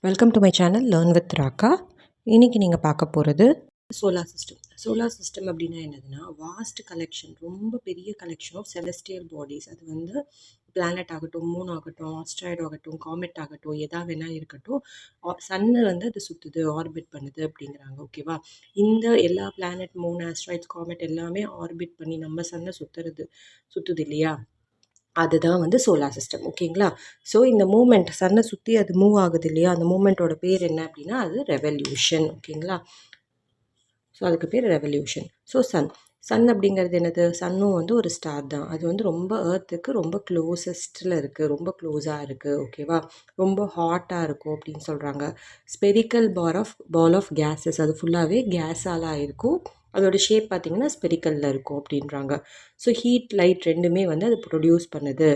Welcome to my channel learn with Raqqa. இன்றைக்கி நீங்கள் பார்க்க போகிறது சோலார் சிஸ்டம். சோலார் சிஸ்டம் அப்படின்னா என்னதுன்னா, வாஸ்ட் கலெக்ஷன், ரொம்ப பெரிய கலெக்ஷன் ஆஃப் செலஸ்டியல் பாடிஸ். அது வந்து பிளானட் ஆகட்டும், மூன் ஆகட்டும், ஆஸ்ட்ராய்டு ஆகட்டும், காமெட் ஆகட்டும், எதா வேணால் இருக்கட்டும், சன்னு வந்து அது சுற்றுது, ஆர்பிட் பண்ணுது அப்படிங்கிறாங்க. ஓகேவா? இந்த எல்லா பிளானட், மூன், ஆஸ்ட்ராய்ட்ஸ், காமெட் எல்லாமே ஆர்பிட் பண்ணி நம்ம சன்னை சுற்றுது இல்லையா? அதுதான் வந்து சோலார் சிஸ்டம். ஓகேங்களா? ஸோ இந்த மூமெண்ட் சன்னை சுற்றி அது மூவ் ஆகுது இல்லையா? அந்த மூமெண்ட்டோட பேர் என்ன அப்படின்னா அது ரெவல்யூஷன். ஓகேங்களா? ஸோ அதுக்கு பேர் ரெவல்யூஷன். ஸோ சன் அப்படிங்கிறது என்னது? சன்னும் வந்து ஒரு ஸ்டார் தான். அது வந்து ரொம்ப ஏர்த்துக்கு ரொம்ப க்ளோசஸ்ட்டில் இருக்குது, ரொம்ப க்ளோஸாக இருக்குது. ஓகேவா? ரொம்ப ஹாட்டாக இருக்கும் அப்படின்னு சொல்கிறாங்க. ஸ்பெரிக்கல் பால் ஆஃப் கேஸஸ், அது ஃபுல்லாகவே கேஸால் இருக்கும். அதோட ஷேப் பார்த்திங்கன்னா ஸ்பெரிக்கலில் இருக்கும் அப்படின்றாங்க. ஸோ ஹீட், லைட் ரெண்டுமே வந்து அது ப்ரொடியூஸ் பண்ணுது.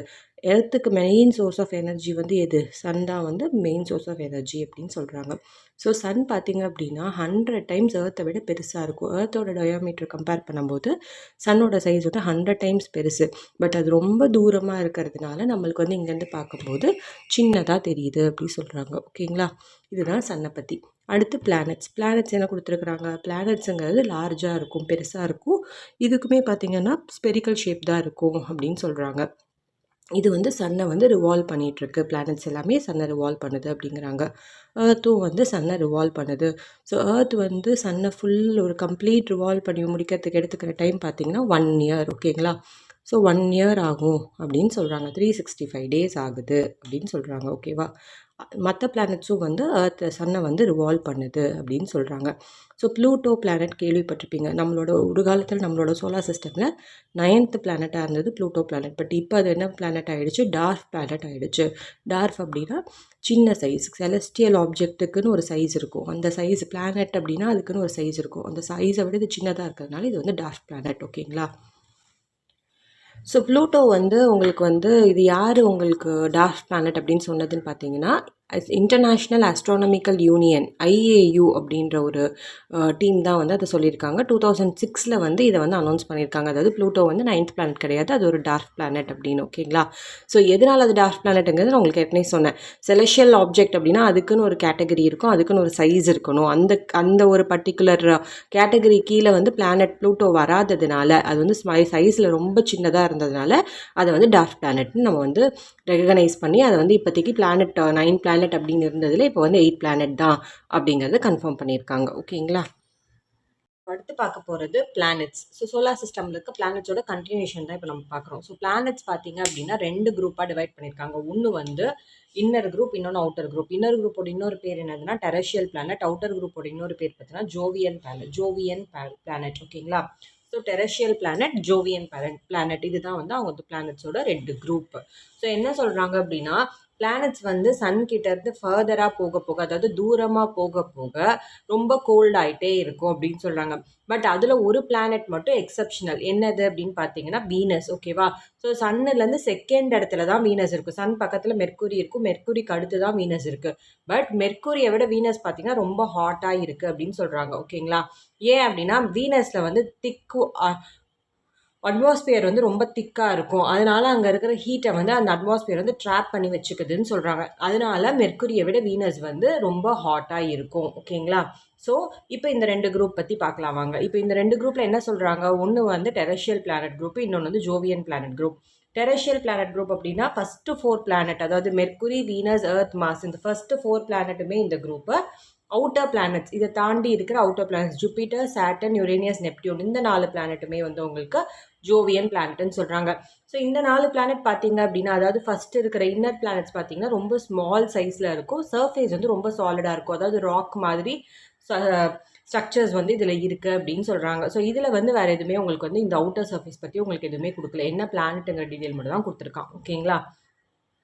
எர்த்துக்கு மெயின் சோர்ஸ் ஆஃப் எனர்ஜி வந்து எது? சன் தான் வந்து மெயின் சோர்ஸ் ஆஃப் எனர்ஜி அப்படின்னு சொல்கிறாங்க. ஸோ சன் பார்த்திங்க அப்படின்னா 100 டைம்ஸ் ஏர்த்தை விட பெருசாக இருக்கும். ஏர்த்தோட டயாமீட்டர் கம்பேர் பண்ணும்போது சன்னோட சைஸ் வந்து 100 டைம்ஸ் பெருசு. பட் அது ரொம்ப தூரமாக இருக்கிறதுனால நம்மளுக்கு வந்து இங்கேருந்து பார்க்கும்போது சின்னதாக தெரியுது அப்படி சொல்கிறாங்க. ஓகேங்களா? இதுதான் சன்னை பற்றி. அடுத்து பிளானட்ஸ் என்ன கொடுத்துருக்குறாங்க? பிளானட்ஸுங்கிறது லார்ஜாக இருக்கும், பெருசாக இருக்கும். இதுக்குமே பார்த்திங்கன்னா ஸ்பெரிக்கல் ஷேப் தான் இருக்கும் அப்படின்னு சொல்கிறாங்க. இது வந்து சன்னை வந்து ரிவால்வ் பண்ணிகிட்ருக்கு. பிளானட்ஸ் எல்லாமே சன்னை ரிவால்வ் பண்ணுது அப்படிங்கிறாங்க. ஏர்த்தும் வந்து சன்னை ரிவால்வ் பண்ணுது. ஸோ ஏர்த் வந்து சன்னை ஒரு கம்ப்ளீட் ரிவால்வ் பண்ணி முடிக்கிறதுக்கு எடுத்துக்கிற டைம் பார்த்திங்கன்னா 1 இயர். ஓகேங்களா? ஸோ 1 இயர் ஆகும் அப்படின்னு சொல்கிறாங்க. 365 டேஸ் ஆகுது அப்படின்னு சொல்கிறாங்க. ஓகேவா? மற்ற பிளானட்ஸும் வந்து சன்னை வந்து ரிவால்வ் பண்ணுது அப்படின்னு சொல்கிறாங்க. ஸோ ப்ளூட்டோ பிளானட் கேள்விப்பட்டிருப்பீங்க. ஒரு காலத்தில் நம்மளோட சோலார் சிஸ்டமில் 9th பிளானட்டாக இருந்தது ப்ளூட்டோ பிளானட். பட் இப்போ அது என்ன பிளானட் ஆகிடுச்சு? டார்க் பிளானட் ஆகிடுச்சு. டார்க் அப்படின்னா சின்ன சைஸ். செலஸ்டியல் ஆப்ஜெக்ட்டுக்குன்னு ஒரு சைஸ் இருக்கும். அந்த சைஸ் பிளானட் அப்படின்னா அதுக்குன்னு ஒரு சைஸ் இருக்கும். அந்த சைஸை விட இது சின்னதாக இருக்கிறதுனால இது வந்து டார்க் பிளானட். ஓகேங்களா? ஸோ ப்ளூட்டோ வந்து உங்களுக்கு வந்து இது யார் உங்களுக்கு டார்க் பிளானட் அப்படின்னு சொன்னதுன்னு பார்த்தீங்கன்னா, இன்டர்நேஷ்னல் ஆஸ்ட்ரானமிக்கல் யூனியன் IAU அப்படின்ற ஒரு டீம் தான் வந்து அதை சொல்லியிருக்காங்க. 2006 வந்து இதை வந்து அனௌன்ஸ் பண்ணியிருக்காங்க. அதாவது ப்ளூட்டோ வந்து 9th பிளானட் கிடையாது, அது ஒரு டார்க் பிளானட் அப்படின்னு. ஓகேங்களா? ஸோ எதனால் அது டார்க் பிளானட்டுங்கிறது நான் உங்களுக்கு ஏற்கனவே சொன்னேன். செலஷியல் ஆப்ஜெக்ட் அப்படின்னா அதுக்குன்னு ஒரு கேட்டகரி இருக்கும், அதுக்குன்னு ஒரு சைஸ் இருக்கணும். அந்த ஒரு பர்டிகுலர் கேட்டகரி கீழே வந்து பிளானட் ப்ளூட்டோ வராததுனால, அது வந்து சைஸில் ரொம்ப சின்னதாக இருந்ததுனால அதை வந்து டார்க் பிளானட்னு நம்ம வந்து ரெகனைஸ் பண்ணி அதை வந்து இப்போதைக்கு 9 பிளானட் அப்படின்னு இருந்ததில் இப்போ வந்து 8 பிளானட் தான் அப்படிங்கிறத கன்ஃபார்ம் பண்ணியிருக்காங்க. ஓகேங்களா? அடுத்து பார்க்க போகிறது பிளானட்ஸ். ஸோ சோலார் சிஸ்டமில் இருக்க பிளானட்ஸோட கண்டினியூஷன் தான் இப்போ நம்ம பார்க்குறோம். ஸோ பிளானட்ஸ் பார்த்தீங்க அப்படின்னா 2 குரூப்பாக டிவைட் பண்ணியிருக்காங்க. ஒன்று வந்து இன்னர் குரூப், இன்னொன்று அவுட்டர் குரூப். இன்னர் குரூப்போட இன்னொரு பேர் என்னதுன்னா டெரஷியல் பிளானட். அவுட்டர் குரூப்போட இன்னொரு பேர் பார்த்தீங்கன்னா ஜோவியன் பிளானட். ஓகேங்களா? So terrestrial planet, Jovian planet, இதுதான் வந்து அவங்க பிளானட்ஸோட 2 குரூப். ஸோ என்ன சொல்கிறாங்க அப்படின்னா, பிளானட்ஸ் வந்து சன் கிட்ட இருந்து ஃபர்தராக போக அதாவது தூரமாக போக ரொம்ப கோல்ட் ஆகிட்டே இருக்கும் அப்படின்னு சொல்கிறாங்க. பட் அதில் ஒரு பிளானட் மட்டும் எக்ஸப்ஷனல். என்னது அப்படின்னு பார்த்தீங்கன்னா வீனஸ். ஓகேவா? ஸோ சன்னுலேருந்து செகண்ட் இடத்துல தான் வீனஸ் இருக்குது. சன் பக்கத்தில் மெர்க்குரி இருக்கும், மெர்க்குரிக்கு அடுத்து தான் வீனஸ் இருக்குது. பட் மெர்க்குரியை விட வீனஸ் பார்த்தீங்கன்னா ரொம்ப ஹாட்டாக இருக்குது அப்படின்னு சொல்கிறாங்க. ஓகேங்களா? ஏன் அப்படின்னா வீனஸில் வந்து அட்மாஸ்பியர் வந்து ரொம்ப திக்காக இருக்கும். அதனால அங்கே இருக்கிற ஹீட்டை வந்து அந்த அட்மாஸ்பியர் வந்து ட்ராப் பண்ணி வச்சுக்குதுன்னு சொல்கிறாங்க. அதனால மெர்க்குரியை விட வீனஸ் வந்து ரொம்ப ஹாட்டாக இருக்கும். ஓகேங்களா? ஸோ இப்போ இந்த 2 குரூப் பற்றி பார்க்கலாம் வாங்க. இப்போ இந்த 2 குரூப்பில் என்ன சொல்கிறாங்க? ஒன்று வந்து டெரஷியல் பிளானட் குரூப், இன்னொன்று வந்து Jovian planet group. Terrestrial planet group அப்படின்னா ஃபஸ்ட்டு 4 பிளானட், அதாவது மெர்க்குரி, வீனஸ், எர்த், மார்ஸ், இந்த ஃபஸ்ட்டு 4 பிளானட்டுமே இந்த குரூப்பை. அவுட்டர் பிளானட்ஸ், இதை தாண்டி இருக்கிற outer planets Jupiter, Saturn, Uranus, Neptune, இந்த 4 பிளானட்டுமே வந்து உங்களுக்கு ஜோவியன் பிளானட்னு சொல்கிறாங்க. ஸோ இந்த 4 பிளானட் பார்த்தீங்க அப்படின்னா, அதாவது ஃபஸ்ட்டு இருக்கிற இன்னர் பிளானட்ஸ் பார்த்தீங்கன்னா ரொம்ப ஸ்மால் சைஸில் இருக்கும். சர்ஃபேஸ் வந்து ரொம்ப சாலிடாக இருக்கும். அதாவது ராக் மாதிரி ஸ்ட்ரக்சர்ஸ் வந்து இதில் இருக்குது அப்படின்னு சொல்கிறாங்க. ஸோ இதில் வந்து வேறு எதுவுமே உங்களுக்கு வந்து இந்த அவுட்டர் சர்ஃபேஸ் பற்றி உங்களுக்கு எதுவுமே கொடுக்கல. என்ன பிளானட்டுங்கிற டீட்டெயில் மட்டும் தான் கொடுத்துருக்கான். ஓகேங்களா?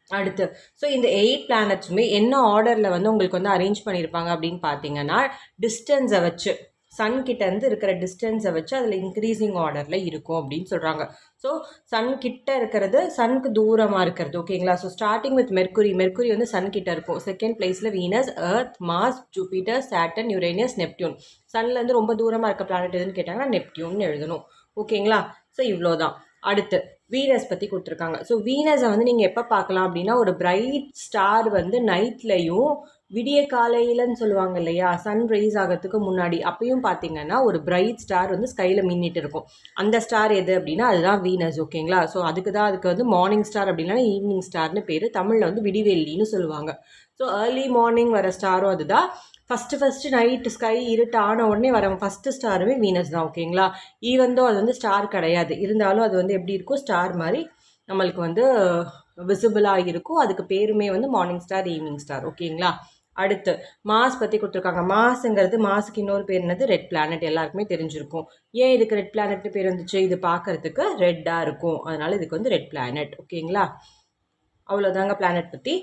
அடுத்து ஸோ இந்த 8 பிளானட்ஸுமே என்ன ஆர்டரில் வந்து உங்களுக்கு வந்து அரேஞ்ச் பண்ணியிருப்பாங்க அப்படின்னு பார்த்தீங்கன்னா, டிஸ்டன்ஸை வச்சு, சன் கிட்டேருந்து இருக்கிற டிஸ்டன்ஸை வச்சு அதில் இன்க்ரீஸிங் ஆர்டரில் இருக்கும் அப்படின்னு சொல்கிறாங்க. ஸோ சன் கிட்ட இருக்கிறது சனுக்கு தூரமாக இருக்கிறது. ஓகேங்களா? ஸோ ஸ்டார்டிங் வித் மெர்க்குரி வந்து சன் கிட்ட இருக்கும். செகண்ட் பிளேஸில் Venus, Earth, Mars, Jupiter, Saturn, Uranus, Neptune. சன்லேருந்து ரொம்ப தூரமாக இருக்க பிளானட் எதுன்னு கேட்டாங்கன்னா நெப்டியூன் எழுதணும். ஓகேங்களா? ஸோ இவ்வளோ தான். அடுத்து வீனஸ் பற்றி கொடுத்துருக்காங்க. ஸோ வீனஸை வந்து நீங்கள் எப்போ பார்க்கலாம் அப்படின்னா, ஒரு பிரைட் ஸ்டார் வந்து நைட்லையும் விடிய காலையிலன்னு சொல்லுவாங்க இல்லையா, சன் ரைஸ் ஆகிறதுக்கு முன்னாடி அப்பயும் பார்த்தீங்கன்னா ஒரு பிரைட் ஸ்டார் வந்து ஸ்கையில் மின்னிட்டு இருக்கும். அந்த ஸ்டார் எது அப்படின்னா அதுதான் வீனஸ். ஓகேங்களா. ஸோ அதுக்கு வந்து மார்னிங் ஸ்டார் அப்படின்னா ஈவினிங் ஸ்டார்னு பேர். தமிழில் வந்து விடிவெள்ளின்னு சொல்லுவாங்க. ஸோ ஏர்லி மார்னிங் வர ஸ்டாரும் அதுதான். ஃபஸ்ட்டு நைட்டு ஸ்கை இருட்டு ஆன உடனே வர ஃபஸ்ட்டு ஸ்டாருமே வீனஸ் தான். ஓகேங்களா. ஈவன் அது வந்து ஸ்டார் கிடையாது, இருந்தாலும் அது வந்து எப்படி இருக்கும், ஸ்டார் மாதிரி நம்மளுக்கு வந்து விசிபிளாக இருக்கும். அதுக்கு பேருமே வந்து மார்னிங் ஸ்டார், ஈவினிங் ஸ்டார். ஓகேங்களா. அடுத்து மாஸ் பற்றி கொடுத்துருக்காங்க. மாஸுக்கு இன்னொரு பேர் என்னது, ரெட் பிளானட். எல்லாருக்குமே தெரிஞ்சிருக்கும். ஏன் இதுக்கு ரெட் பிளானட்னு பேர் வந்துச்சு, இது பார்க்கறதுக்கு ரெட்டாக இருக்கும், அதனால இதுக்கு வந்து ரெட் பிளானட். ஓகேங்களா. அவ்வளோதாங்க பிளானட் பற்றி.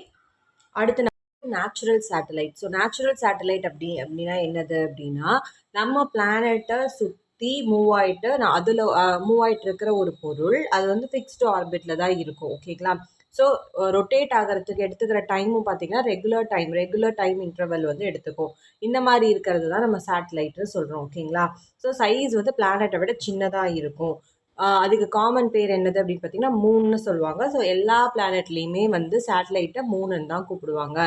அடுத்து natural satellite. So natural satellite அப்படின்னா என்னது அப்படின்னா, நம்ம பிளானட்டை சுற்றி மூவ் ஆகிட்டு இருக்கிற ஒரு பொருள். அது வந்து ஃபிக்ஸ்டு ஆர்பிட்டில் தான் இருக்கும். ஓகேங்களா. ஸோ ரொட்டேட் ஆகிறதுக்கு எடுத்துக்கிற டைமும் பார்த்தீங்கன்னா ரெகுலர் டைம் இன்டர்வல் வந்து எடுத்துக்கும். இந்த மாதிரி இருக்கிறது தான் நம்ம சேட்டலைட்னு சொல்கிறோம். ஓகேங்களா. ஸோ சைஸ் வந்து பிளானட்டை விட சின்னதாக இருக்கும். அதுக்கு காமன் பேர் என்னது அப்படின்னு பார்த்தீங்கன்னா மூன்னு சொல்லுவாங்க. ஸோ எல்லா பிளானட்லேயுமே வந்து சேட்டலைட்டை மூணுன்னு தான் கூப்பிடுவாங்க.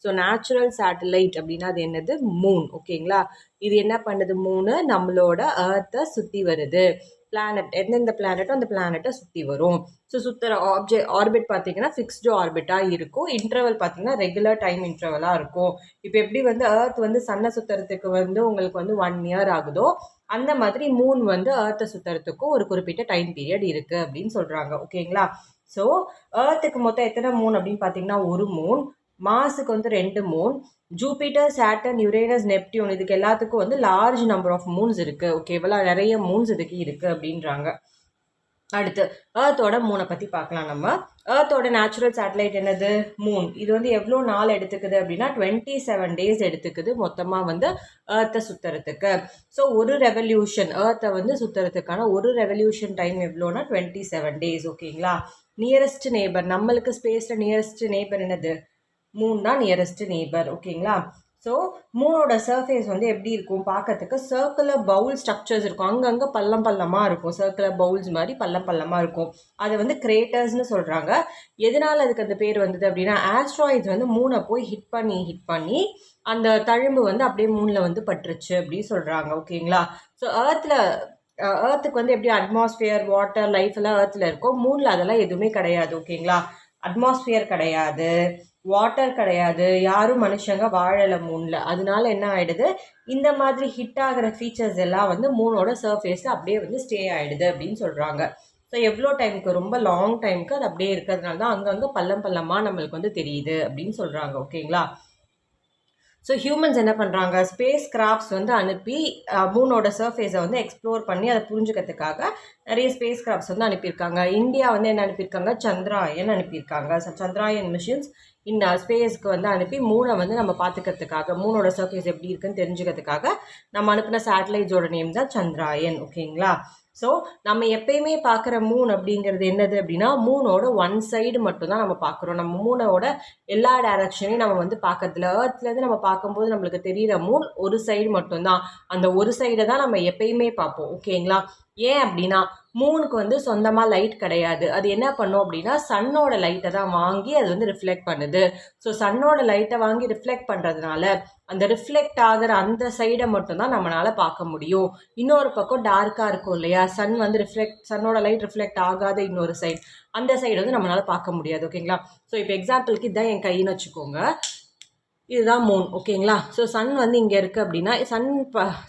ஸோ நேச்சுரல் சேட்டலைட் அப்படின்னா அது என்னது, மூன். ஓகேங்களா. இது என்ன பண்ணுது, மூணு நம்மளோட ஏர்த்தை சுற்றி வருது. பிளானட் எந்தெந்த பிளானட்டோ அந்த பிளானட்டை சுற்றி வரும். ஸோ சுற்றுற ஆர்பிட் பார்த்தீங்கன்னா ஃபிக்ஸ்டு ஆர்பிட்டாக இருக்கும். இன்டர்வல் பார்த்தீங்கன்னா ரெகுலர் டைம் இன்டர்வலாக இருக்கும். இப்போ எப்படி வந்து ஏர்த் வந்து சன்னை சுற்றுறதுக்கு வந்து உங்களுக்கு வந்து 1 இயர் ஆகுதோ, அந்த மாதிரி மூன் வந்து ஏர்த்தை சுற்றுறதுக்கும் ஒரு குறிப்பிட்ட டைம் பீரியட் இருக்குது அப்படின்னு சொல்கிறாங்க. ஓகேங்களா. ஸோ ஏர்த்துக்கு மொத்தம் எத்தனை மூன் அப்படின்னு பார்த்தீங்கன்னா ஒரு மூன். மாஸுக்கு வந்து 2 Moon. Jupiter, Saturn, Uranus, Neptune இதுக்கு எல்லாத்துக்கும் வந்து லார்ஜ் நம்பர் ஆஃப் மூன்ஸ் இருக்குது. ஓகேவா. நிறைய மூன்ஸ் இதுக்கு இருக்குது அப்படின்றாங்க. அடுத்து ஏர்த்தோட மூனை பற்றி பார்க்கலாம். நம்ம ஏர்த்தோட நேச்சுரல் சேட்டலைட் என்னது, மூன். இது வந்து எவ்வளோ நாள் எடுத்துக்குது அப்படின்னா 27 டேஸ் எடுத்துக்குது மொத்தமாக வந்து ஏர்த்தை சுற்றுறதுக்கு. ஸோ ஒரு ரெவல்யூஷன் ஏர்த்தை வந்து சுற்றுறதுக்கான ஒரு ரெவல்யூஷன் டைம் எவ்வளோனா 27 டேஸ். ஓகேங்களா. நியரஸ்ட் நேபர், நம்மளுக்கு ஸ்பேஸில் நியரஸ்ட் நேபர் என்னது, மூன் தான் நியரஸ்ட் நேபர். ஓகேங்களா. ஸோ மூனோட சர்ஃபேஸ் வந்து எப்படி இருக்கும் பார்க்கறதுக்கு, சர்க்குலர் பவுல் ஸ்ட்ரக்சர்ஸ் இருக்கும். அங்கங்கே பள்ளமாக இருக்கும். சர்க்குலர் பவுல்ஸ் மாதிரி பள்ளமாக இருக்கும். அதை வந்து கிரேட்டர்ஸ்னு சொல்கிறாங்க. எதனால் அதுக்கு அந்த பேர் வந்தது அப்படின்னா, ஆஸ்ட்ராய்ட்ஸ் வந்து மூனை போய் ஹிட் பண்ணி அந்த தழும்பு வந்து அப்படியே மூணில் வந்து பட்டுருச்சு அப்படின்னு சொல்கிறாங்க. ஓகேங்களா. ஸோ ஏர்த்துக்கு வந்து எப்படி அட்மாஸ்பியர், வாட்டர், லைஃப் எல்லாம் ஏர்த்தில் இருக்கும். மூணில் அதெல்லாம் எதுவுமே கிடையாது. ஓகேங்களா. அட்மாஸ்பியர் கிடையாது, வாட்டர் கிடையாது, யாரும் மனுஷங்க வாழலை மூணில். அதனால என்ன ஆகிடுது, இந்த மாதிரி ஹிட் ஆகிற ஃபீச்சர்ஸ் எல்லாம் வந்து மூனோட சர்ஃபேஸில் அப்படியே வந்து ஸ்டே ஆகிடுது அப்படின்னு சொல்கிறாங்க. ஸோ எவ்வளோ டைமுக்கு, ரொம்ப லாங் டைமுக்கு அது அப்படியே இருக்கிறதுனால தான் அங்கங்கே பள்ளமாக நம்மளுக்கு வந்து தெரியுது அப்படின்னு சொல்கிறாங்க. ஓகேங்களா. ஸோ ஹியூமன்ஸ் என்ன பண்ணுறாங்க, ஸ்பேஸ் கிராஃப்ட்ஸ் வந்து அனுப்பி மூனோட சர்ஃபேஸை வந்து எக்ஸ்ப்ளோர் பண்ணி அதை புரிஞ்சுக்கிறதுக்காக நிறைய ஸ்பேஸ் கிராஃப்ட்ஸ் வந்து அனுப்பியிருக்காங்க. இந்தியா வந்து என்ன அனுப்பியிருக்காங்க, சந்திராயன் அனுப்பியிருக்காங்க. சந்திராயன் மிஷின்ஸ் இந்த ஸ்பேஸ்க்கு வந்து அனுப்பி மூனை வந்து நம்ம பார்த்துக்கிறதுக்காக, மூனோட சர்ஃபேஸ் எப்படி இருக்குன்னு தெரிஞ்சுக்கிறதுக்காக நம்ம அனுப்பின சேட்டலைட்ஸோட நேம் தான் சந்திராயன். ஓகேங்களா. ஸோ நம்ம எப்பயுமே பார்க்குற மூன் அப்படிங்கிறது என்னது அப்படின்னா, மூனோட ஒன் சைடு மட்டும்தான் நம்ம பார்க்குறோம். நம்ம மூனோட எல்லா டைரக்ஷனையும் நம்ம வந்து பார்க்கறதில்ல. ஏர்த்லேருந்து நம்ம பார்க்கும்போது நம்மளுக்கு தெரிகிற மூன் ஒரு சைடு மட்டும்தான். அந்த ஒரு சைடை தான் நம்ம எப்பயுமே பார்ப்போம். ஓகேங்களா. ஏன் அப்படின்னா மூனுக்கு வந்து சொந்தமாக லைட் கிடையாது. அது என்ன பண்ணும் அப்படின்னா சன்னோட லைட்டை தான் வாங்கி அது வந்து ரிஃப்ளெக்ட் பண்ணுது. ஸோ சன்னோட லைட்டை வாங்கி ரிஃப்ளெக்ட் பண்ணுறதுனால அந்த ரிஃப்ளெக்ட் ஆகிற அந்த சைடை மட்டும்தான் நம்மளால் பார்க்க முடியும். இன்னொரு பக்கம் டார்க்காக இருக்கும் இல்லையா, சன்னோட லைட் ரிஃப்ளெக்ட் ஆகாத இன்னொரு சைடு, அந்த சைடு வந்து நம்மளால் பார்க்க முடியாது. ஓகேங்களா. ஸோ இப்போ எக்ஸாம்பிளுக்கு இதுதான் என் கைன்னு வச்சுக்கோங்க, இதுதான் மூன். ஓகேங்களா. ஸோ சன் வந்து இங்கே இருக்குது அப்படின்னா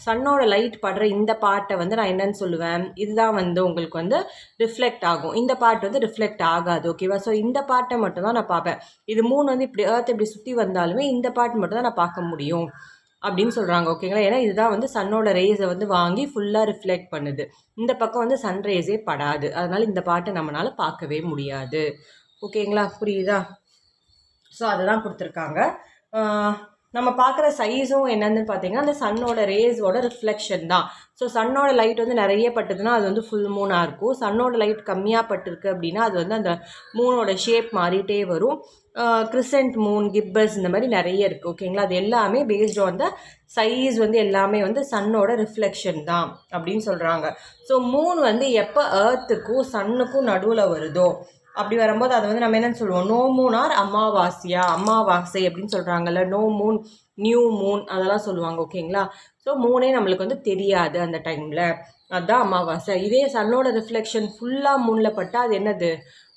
சன்னோட லைட் படுற இந்த பார்ட்டை வந்து நான் என்னன்னு சொல்லுவேன், இதுதான் வந்து உங்களுக்கு வந்து ரிஃப்ளெக்ட் ஆகும். இந்த பார்ட் வந்து ரிஃப்ளெக்ட் ஆகாது. ஓகேவா. ஸோ இந்த பார்ட்டை மட்டும் தான் நான் பார்ப்பேன். இது மூணு வந்து இப்படி ஏர்த் இப்படி சுற்றி வந்தாலுமே இந்த பார்ட் மட்டும் தான் நான் பார்க்க முடியும் அப்படின்னு சொல்கிறாங்க. ஓகேங்களா. ஏன்னா இதுதான் வந்து சன்னோட ரேஸை வந்து வாங்கி ஃபுல்லாக ரிஃப்ளெக்ட் பண்ணுது. இந்த பக்கம் வந்து சன் ரேஸே படாது. அதனால் இந்த பார்ட்டை நம்மளால் பார்க்கவே முடியாது. ஓகேங்களா. புரியுதா. ஸோ அதை தான் கொடுத்துருக்காங்க. நம்ம பார்க்குற சைஸும் என்னென்னு பார்த்தீங்கன்னா அந்த சன்னோட ரேஸோட ரிஃப்ளெக்ஷன் தான். ஸோ சன்னோட லைட் வந்து நிறைய பட்டுதுன்னா அது வந்து ஃபுல் மூனாக இருக்கும். சன்னோட லைட் கம்மியாக பட்டுருக்கு அப்படின்னா அது வந்து அந்த மூனோட ஷேப் மாறிட்டே வரும். கிறிசன்ட் மூன், கிப்பஸ் இந்த மாதிரி நிறைய இருக்குது. ஓகேங்களா. அது எல்லாமே பேஸ்ட் ஆன் த சைஸ் வந்து எல்லாமே வந்து சன்னோட ரிஃப்ளெக்ஷன் தான் அப்படின்னு சொல்கிறாங்க. ஸோ மூன் வந்து எப்போ ஏர்த்துக்கும் சன்னுக்கும் நடுவில் வருதோ அப்படி வரும்போது அதை வந்து நம்ம என்னன்னு சொல்லுவோம், நோ மூன் ஆர் அமாவாசையா, அமாவாசை அப்படின்னு சொல்கிறாங்கல்ல, நோ மூன், நியூ மூன் அதெல்லாம் சொல்லுவாங்க. ஓகேங்களா? ஸோ மூனே நம்மளுக்கு வந்து தெரியாது அந்த டைமில், அதுதான் அமாவாசை. இதே சன்னோட ரிஃப்ளெக்ஷன் ஃபுல்லாக மூணில் பட்டால் அது என்னது,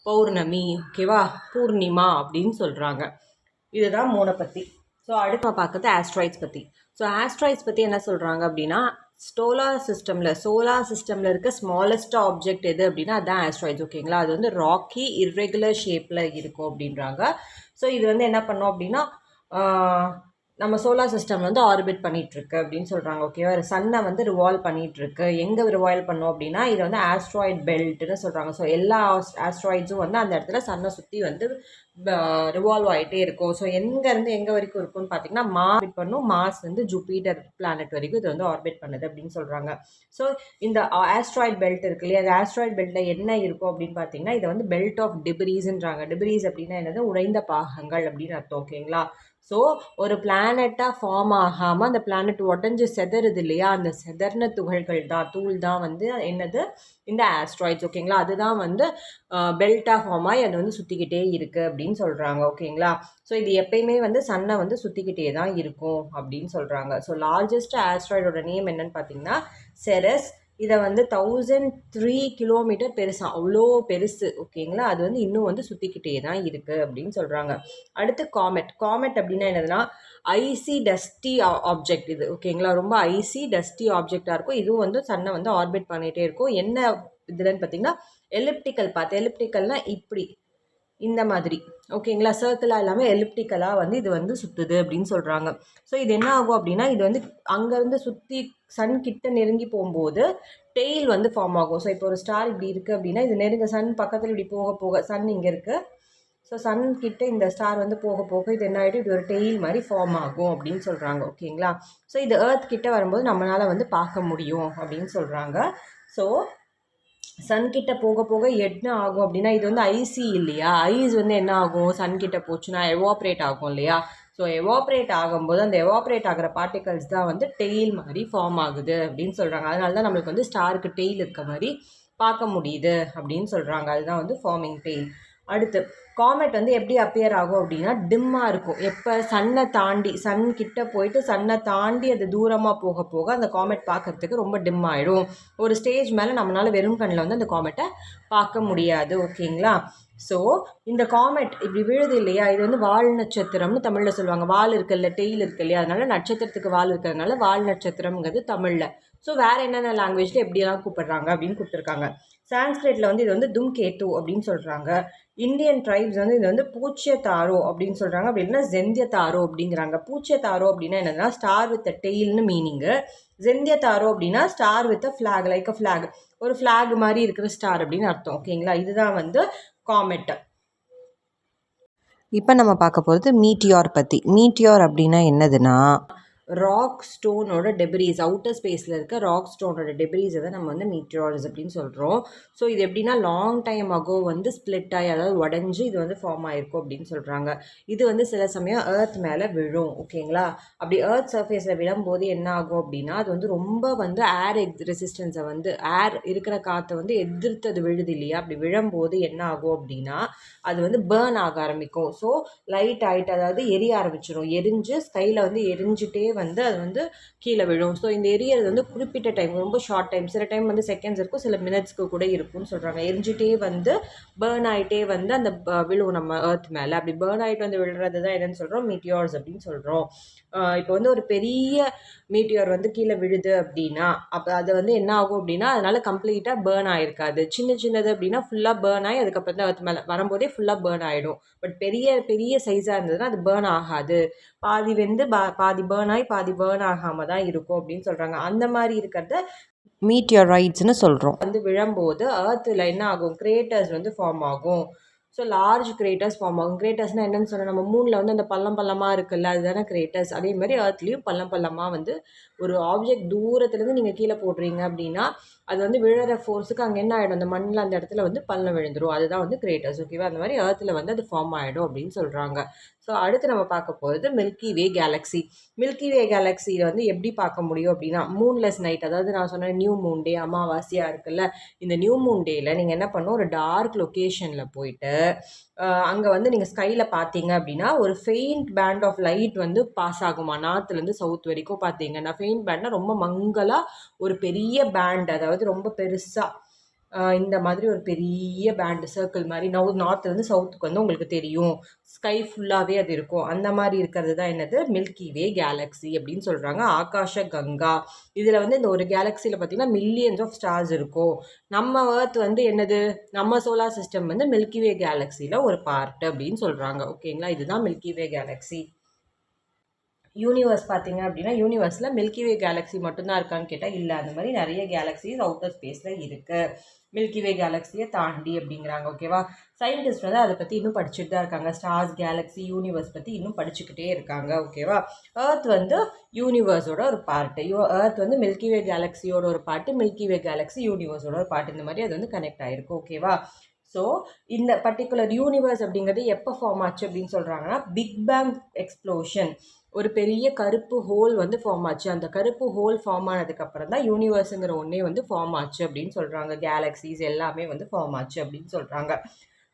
பௌர்ணமி. ஓகேவா? பூர்ணிமா அப்படின்னு சொல்கிறாங்க. இதுதான் மூணை பற்றி. ஸோ அடுத்து நம்ம பார்க்குறது ஆஸ்ட்ராய்ட்ஸ் பற்றி. ஸோ ஆஸ்ட்ராய்ட்ஸ் பற்றி என்ன சொல்கிறாங்க அப்படின்னா, சோலார் சிஸ்டமில் இருக்க ஸ்மாலஸ்ட் ஆப்ஜெக்ட் எது அப்படின்னா அதுதான் ஆஸ்ட்ராய்ட்ஸ். ஓகேங்களா? அது வந்து ராக்கி இர்ரெகுலர் ஷேப்பில் இருக்கும் அப்படின்றாங்க. ஸோ இது வந்து என்ன பண்ணோம் அப்படின்னா நம்ம சோலார் சிஸ்டம் வந்து ஆர்பிட் பண்ணிகிட்ருக்கு அப்படின்னு சொல்கிறாங்க. ஓகேவா? சன்னை வந்து ரிவால்வ் பண்ணிகிட்ருக்கு. எங்கே ரிவால்வ் பண்ணோம் அப்படின்னா இது வந்து ஆஸ்ட்ராய்ட் பெல்ட்னு சொல்கிறாங்க. ஸோ எல்லா ஆஸ்ட்ராய்ட்ஸும் வந்து அந்த இடத்துல சன்னை சுற்றி வந்து ரிவால்வ் ஆகிட்டே இருக்கும். ஸோ எங்கேருந்து எங்கே வரைக்கும் இருக்கும்னு பார்த்தீங்கன்னா ஆர்பிட் பண்ணும். மார்ஸ் வந்து ஜூபிட்டர் பிளானட் வரைக்கும் இது வந்து ஆர்பிட் பண்ணுது அப்படின்னு சொல்கிறாங்க. ஸோ இந்த ஆஸ்ட்ராய்ட் பெல்ட் இருக்கு இல்லையா, அந்த ஆஸ்ட்ராய்ட் பெல்ட்டில் என்ன இருக்கும் அப்படின்னு பார்த்தீங்கன்னா இதை வந்து பெல்ட் ஆஃப் டிபிரீஸ்ன்றாங்க. டிபிரீஸ் அப்படின்னா என்னது, உடைந்த பாகங்கள் அப்படின்னு அர்த்தம். ஓகேங்களா? ஸோ ஒரு பிளானட்டாக ஃபார்ம் ஆகாமல் அந்த பிளானட் உடஞ்சி செதறுது இல்லையா, அந்த செதர்ன துகள்கள் தான், தூள் தான் வந்து என்னது, இந்த ஆஸ்ட்ராய்ட்ஸ். ஓகேங்களா? அதுதான் வந்து பெல்ட்டாக ஃபார்ம் ஆகி அது வந்து சுற்றிக்கிட்டே இருக்குது அப்படின்னு சொல்கிறாங்க. ஓகேங்களா? ஸோ இது எப்பயுமே வந்து சன்னை வந்து சுற்றிக்கிட்டே தான் இருக்கும் அப்படின்னு சொல்கிறாங்க. ஸோ லார்ஜஸ்ட் ஆஸ்ட்ராய்டோட நேம் என்னன்னு பார்த்தீங்கன்னா செரஸ். இதை வந்து 1003 கிலோமீட்டர் பெருசா, அவ்வளோ பெருசு. ஓகேங்களா? அது வந்து இன்னும் வந்து சுற்றிக்கிட்டே தான் இருக்குது அப்படின்னு சொல்கிறாங்க. அடுத்து காமெட் அப்படின்னா என்னதுன்னா ஐசி டஸ்டி ஆப்ஜெக்ட் இது. ஓகேங்களா? ரொம்ப ஐசி டஸ்டி ஆப்ஜெக்டாக இருக்கும். இதுவும் வந்து சன்னை வந்து ஆர்பிட் பண்ணிகிட்டே இருக்கும். என்ன இதுலன்னு பார்த்தீங்கன்னா எலிப்டிக்கல்னா இப்படி இந்த மாதிரி. ஓகேங்களா? சர்க்கிளாக இல்லாமல் எலிப்டிக்கலாக வந்து இது வந்து சுற்றுது அப்படின்னு சொல்கிறாங்க. ஸோ இது என்ன ஆகும் அப்படின்னா இது வந்து அங்கேருந்து சுற்றி சன் கிட்ட நெருங்கி போகும்போது டெய்ல் வந்து ஃபார்ம் ஆகும். ஸோ இப்போ ஒரு ஸ்டார் இப்படி இருக்குது அப்படின்னா இது நெருங்க சன் பக்கத்தில் இப்படி போக போக, சன் இங்கே இருக்குது, ஸோ சன் கிட்ட இந்த ஸ்டார் வந்து போக போக இது என்ன ஆகிடும், இது ஒரு டெய்ல் மாதிரி ஃபார்ம் ஆகும் அப்படின்னு சொல்கிறாங்க. ஓகேங்களா? ஸோ இது எர்த் கிட்ட வரும்போது நம்மளால் வந்து பார்க்க முடியும் அப்படின்னு சொல்கிறாங்க. ஸோ சன்கிட்ட போக போக என்ன ஆகும் அப்படின்னா இது வந்து ஐசி இல்லையா, ஐஸ் வந்து என்ன ஆகும், சன்கிட்ட போச்சுன்னா எவாப்ரேட் ஆகும் இல்லையா. ஸோ எவாப்ரேட் ஆகும்போது அந்த எவாப்ரேட் ஆகிற பார்ட்டிகல்ஸ் தான் வந்து டெய்ல் மாதிரி ஃபார்ம் ஆகுது அப்படின்னு சொல்கிறாங்க. அதனால தான் நம்மளுக்கு வந்து ஸ்டாருக்கு டெய்ல் இருக்க மாதிரி பார்க்க முடியுது அப்படின்னு சொல்கிறாங்க. அதுதான் வந்து ஃபார்மிங் டெய்ல். அடுத்து காமெட் வந்து எப்படி அப்பியர் ஆகும் அப்படின்னா டிம்மாக இருக்கும். எப்போ சன் கிட்ட போயிட்டு சன்னை தாண்டி அது தூரமாக போக போக அந்த காமெட் பார்க்கறதுக்கு ரொம்ப டிம் ஆகிடும். ஒரு ஸ்டேஜ் மேலே நம்மளால் வெறும் கண்ணில் வந்து அந்த காமெட்டை பார்க்க முடியாது. ஓகேங்களா? ஸோ இந்த காமெட் இப்படி விழுது இல்லையா, இது வந்து வால் நட்சத்திரம்னு தமிழில் சொல்லுவாங்க. வால் இருக்குல்ல, டெய்ல் இருக்கு இல்லையா, அதனால நட்சத்திரத்துக்கு வால் இருக்கிறதுனால வால் நட்சத்திரம்ங்கிறது தமிழில். ஸோ வேறு என்னென்ன லாங்குவேஜில் எப்படியெல்லாம் கூப்பிடுறாங்க அப்படின்னு கொடுத்துருக்காங்க. சான்ஸ்கிரிட்டில் வந்து இது வந்து தும்கேத்து அப்படின்னு சொல்கிறாங்க. இந்தியன் ட்ரைப்ஸ் வந்து இது வந்து பூச்சியத்தாரோ அப்படின்னு சொல்கிறாங்க. அப்படின்னா ஜெந்தியத்தாரோ அப்படிங்கிறாங்க. பூச்சியத்தாரோ அப்படின்னா என்னன்னா ஸ்டார் வித் டெய்ல்னு மீனிங்கு. ஜெந்தியத்தாரோ அப்படின்னா star with flag, like a flag, ஒரு ஃப்ளாக் மாதிரி இருக்கிற ஸ்டார் அப்படின்னு அர்த்தம். ஓகேங்களா? இதுதான் வந்து காமெட். இப்போ நம்ம பார்க்க போகிறது மீட்டியார் பற்றி. மீட்டியார் அப்படின்னா என்னதுன்னா ராக் ஸ்டோனோட டெப்ரீஸ், அவுட்டர் ஸ்பேஸில் இருக்க ராக் ஸ்டோனோட டெப்ரீஸை தான் நம்ம வந்து மீட்டியார்ஸ் அப்படின்னு சொல்கிறோம். ஸோ இது எப்படின்னா லாங் டைம் அகோ வந்து ஸ்ப்ளிட் ஆகி, அதாவது உடஞ்சி இது வந்து ஃபார்ம் ஆகிருக்கும் அப்படின்னு சொல்கிறாங்க. இது வந்து சில சமயம் எர்த் மேலே விழும். ஓகேங்களா? அப்படி எர்த் சர்ஃபேஸில் விழும்போது என்ன ஆகும் அப்படின்னா அது வந்து ரொம்ப வந்து ஏர் ரெசிஸ்டன்ஸை வந்து ஏர் இருக்கிற காற்றை வந்து எதிர்த்தது விழுது இல்லையா, அப்படி விழும்போது என்ன ஆகும் அப்படின்னா அது வந்து பேர்ன் ஆக ஆரம்பிக்கும். ஸோ லைட் ஆகிட்டு, அதாவது எரிய ஆரம்பிச்சிடும். எரிஞ்சு ஸ்கையில் வந்து எரிஞ்சிட்டே வந்து அது வந்து கீழே விழும். ஸோ இந்த எரியறது வந்து குறிப்பிட்ட டைம், ரொம்ப ஷார்ட் டைம், சில டைம் வந்து செகண்ட்ஸ் இருக்கும், சில மினிட்ஸ்க்கு கூட இருக்கும்னு சொல்கிறாங்க. எரிஞ்சிட்டே வந்து பேர்ன் ஆகிட்டே வந்து அந்த விழுவும் நம்ம எர்த் மேலே. அப்படி பேர்ன் ஆகிட்டு வந்து விழுறது தான் என்னன்னு சொல்கிறோம், மீட்டியார்ஸ் அப்படின்னு சொல்கிறோம். இப்போ வந்து ஒரு பெரிய மீட்டியார் வந்து கீழே விழுது அப்படின்னா அப்போ அது வந்து என்ன ஆகும் அப்படின்னா அதனால் கம்ப்ளீட்டாக பேர்ன் ஆகிருக்காது. சின்னது அப்படின்னா ஃபுல்லாக பேர்ன் ஆகி அதுக்கப்புறம் தான் எர்த் மேலே வரும்போதே ஃபுல்லாக பேர்ன் ஆகிடும். பட் பெரிய சைஸாக இருந்ததுன்னா அது பேர்ன் ஆகாது. பாதி வெந்து பாதி பேர்ன் ஆகி பாதி பேர்ன் ஆகாமல் தான் இருக்கும் அப்படின்னு சொல்கிறாங்க. அந்த மாதிரி இருக்கிறத மீட்டியோரைட்ஸ்னு சொல்கிறோம். வந்து விழும்போது எர்த்தில் என்ன ஆகும், கிரேட்டர்ஸ் வந்து ஃபார்ம் ஆகும். ஸோ லார்ஜ் கிரேட்டர்ஸ் ஃபார்ம் ஆகும். கிரேட்டர்ஸ்னால் என்னென்னு சொன்னால் நம்ம மூணில் வந்து அந்த பள்ளம் பள்ளமாக இருக்குல்ல, அதுதானே கிரேட்டர்ஸ். அதே மாதிரி ஏர்த்லேயும் பள்ளம் பள்ளமாக வந்து ஒரு ஆப்ஜெக்ட் தூரத்துலேருந்து நீங்கள் கீழே போடுறீங்க அப்படின்னா அது வந்து விழுற ஃபோர்ஸுக்கு அங்கே என்ன ஆகிடும், அந்த மண்ணில் அந்த இடத்துல வந்து பள்ளம் விழுந்துடும். அதுதான் வந்து கிரேட்டர்ஸ். ஓகேவா? அந்த மாதிரி ஏர்த்தில் வந்து அது ஃபார்ம் ஆகிடும் அப்படின்னு சொல்கிறாங்க. ஸோ அடுத்து நம்ம பார்க்க போகிறது மில்கி வே கேலக்ஸி. மில்கி வே கேலக்ஸியில் வந்து எப்படி பார்க்க முடியும் அப்படின்னா மூன்லெஸ் நைட், அதாவது நான் சொன்ன நியூ மூன் டே அமாவாசையாக இருக்குல்ல, இந்த நியூ மூன் டேயில் நீங்கள் என்ன பண்ணணும், ஒரு டார்க் லொக்கேஷனில் போயிட்டு அங்கே வந்து நீங்கள் ஸ்கையில் பார்த்தீங்க அப்படின்னா ஒரு ஃபெயிண்ட் பேண்ட் ஆஃப் லைட் வந்து பாஸ் ஆகுமா நார்த்துலேருந்து சவுத் வரைக்கும். பார்த்தீங்கன்னா ஃபெயிண்ட் பேண்ட்னா ரொம்ப மங்கலாக ஒரு பெரிய பேண்ட், அதாவது ரொம்ப பெருசாக இந்த மாதிரி ஒரு பெரிய பேண்டு சர்க்கிள் மாதிரி நார்த்துலேருந்து சவுத்துக்கு வந்து உங்களுக்கு தெரியும். ஸ்கை ஃபுல்லாகவே அது இருக்கும். அந்த மாதிரி இருக்கிறது தான் என்னது, மில்கி வே கேலக்ஸி அப்படின்னு சொல்கிறாங்க. ஆகாஷ கங்கா. இதில் வந்து இந்த ஒரு கேலக்ஸியில் பார்த்தீங்கன்னா மில்லியன்ஸ் ஆஃப் ஸ்டார்ஸ் இருக்கும். நம்ம ஏர்த் வந்து என்னது, நம்ம சோலார் சிஸ்டம் வந்து மில்கி வே கேலக்ஸியில் ஒரு பார்ட் அப்படின்னு சொல்கிறாங்க. ஓகேங்களா? இதுதான் மில்கி வே கேலக்ஸி. யூனிவர்ஸ் பார்த்தீங்க அப்படின்னா யூனிவர்ஸில் மில்கி வே கேலக்ஸி மட்டும்தான் இருக்கான்னு கேட்டால் இல்லை, அந்த மாதிரி நிறைய கேலக்ஸிஸ் அவுட்டர் ஸ்பேஸில் இருக்குது மில்கி வே கேலக்ஸியை தாண்டி அப்படிங்கிறாங்க. ஓகேவா? சயின்டிஸ்ட் வந்து அதை பற்றி இன்னும் படிச்சுட்டு தான் இருக்காங்க. ஸ்டார்ஸ், கேலக்ஸி, யூனிவர்ஸ் பற்றி இன்னும் படிச்சுக்கிட்டே இருக்காங்க. ஓகேவா? ஏர்த் வந்து யூனிவர்ஸோட ஒரு பார்ட்டு, ஏர்த் வந்து மில்கி வே கேலக்ஸியோட ஒரு பார்ட்டு, மில்கி வே கேலக்ஸி யூனிவர்ஸோட ஒரு பார்ட். இந்த மாதிரி அது வந்து கனெக்ட் ஆகிருக்கு. ஓகேவா? ஸோ இந்த பர்டிகுலர் யூனிவர்ஸ் அப்படிங்கிறது எப்போ ஃபார்ம் ஆச்சு அப்படின்னு சொல்கிறாங்கன்னா பிக் பேங் எக்ஸ்ப்ளோஷன், ஒரு பெரிய கருப்பு ஹோல் வந்து ஃபார்ம் ஆச்சு. அந்த கருப்பு ஹோல் ஃபார்ம் ஆனதுக்கப்புறம் தான் யூனிவர்ஸுங்கிற ஒன்றே வந்து ஃபார்ம் ஆச்சு அப்படின்னு சொல்கிறாங்க. கேலக்ஸிஸ் எல்லாமே வந்து ஃபார்ம் ஆச்சு அப்படின்னு சொல்கிறாங்க.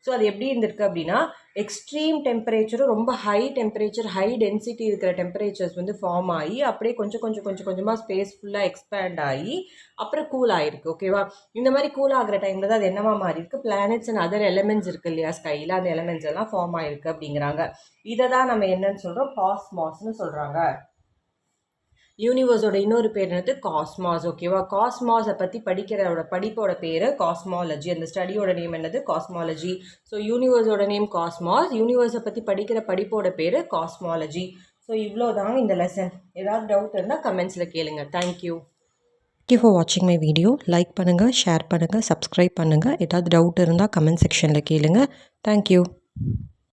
ஸோ அது எப்படி இருந்திருக்கு அப்படின்னா எக்ஸ்ட்ரீம் டெம்பரேச்சரும் ரொம்ப ஹை டெம்பரேச்சர், ஹை டென்சிட்டி இருக்கிற டெம்பரேச்சர்ஸ் வந்து ஃபார்ம் ஆகி அப்படியே கொஞ்சமாக ஸ்பேஸ் ஃபுல்லாக எக்ஸ்பேண்ட் ஆகி அப்புறம் கூல் ஆகிருக்கு. ஓகேவா? இந்த மாதிரி கூல் ஆகிற டைமில் தான் அது என்னவா மாறி இருக்குது, பிளானட்ஸ் அண்ட் அதர் எலிமெண்ட்ஸ் இருக்குது இல்லையா ஸ்கையில், அந்த எலிமெண்ட்ஸ் எல்லாம் ஃபார்ம் ஆகிருக்கு அப்படிங்கிறாங்க. இதை தான் நம்ம என்னன்னு சொல்கிறோம், காஸ்மாஸ்ன்னு சொல்கிறாங்க. யூனிவர்ஸோட இன்னொரு பேர் என்னது, காஸ்மாஸ். ஓகேவா? காஸ்மாஸை பற்றி படிப்போட பேர் காஸ்மாலஜி. அந்த ஸ்டடியோட நேம் என்னது, காஸ்மாலஜி. ஸோ யூனிவர்ஸோட நேம் காஸ்மாஸ், யூனிவர்ஸை பற்றி படிக்கிற படிப்போட பேர் காஸ்மாலஜி. ஸோ இவ்வளோ தாங்க இந்த லெசன். ஏதாவது டவுட் இருந்தால் கமெண்ட்ஸில் கேளுங்க. தேங்க்யூ. தேங்க்யூ ஃபார் வாட்சிங் மை வீடியோ. லைக் பண்ணுங்கள், ஷேர் பண்ணுங்கள், சப்ஸ்கிரைப் பண்ணுங்கள். ஏதாவது டவுட் இருந்தால் கமெண்ட் செக்ஷனில் கேளுங்க. தேங்க்யூ.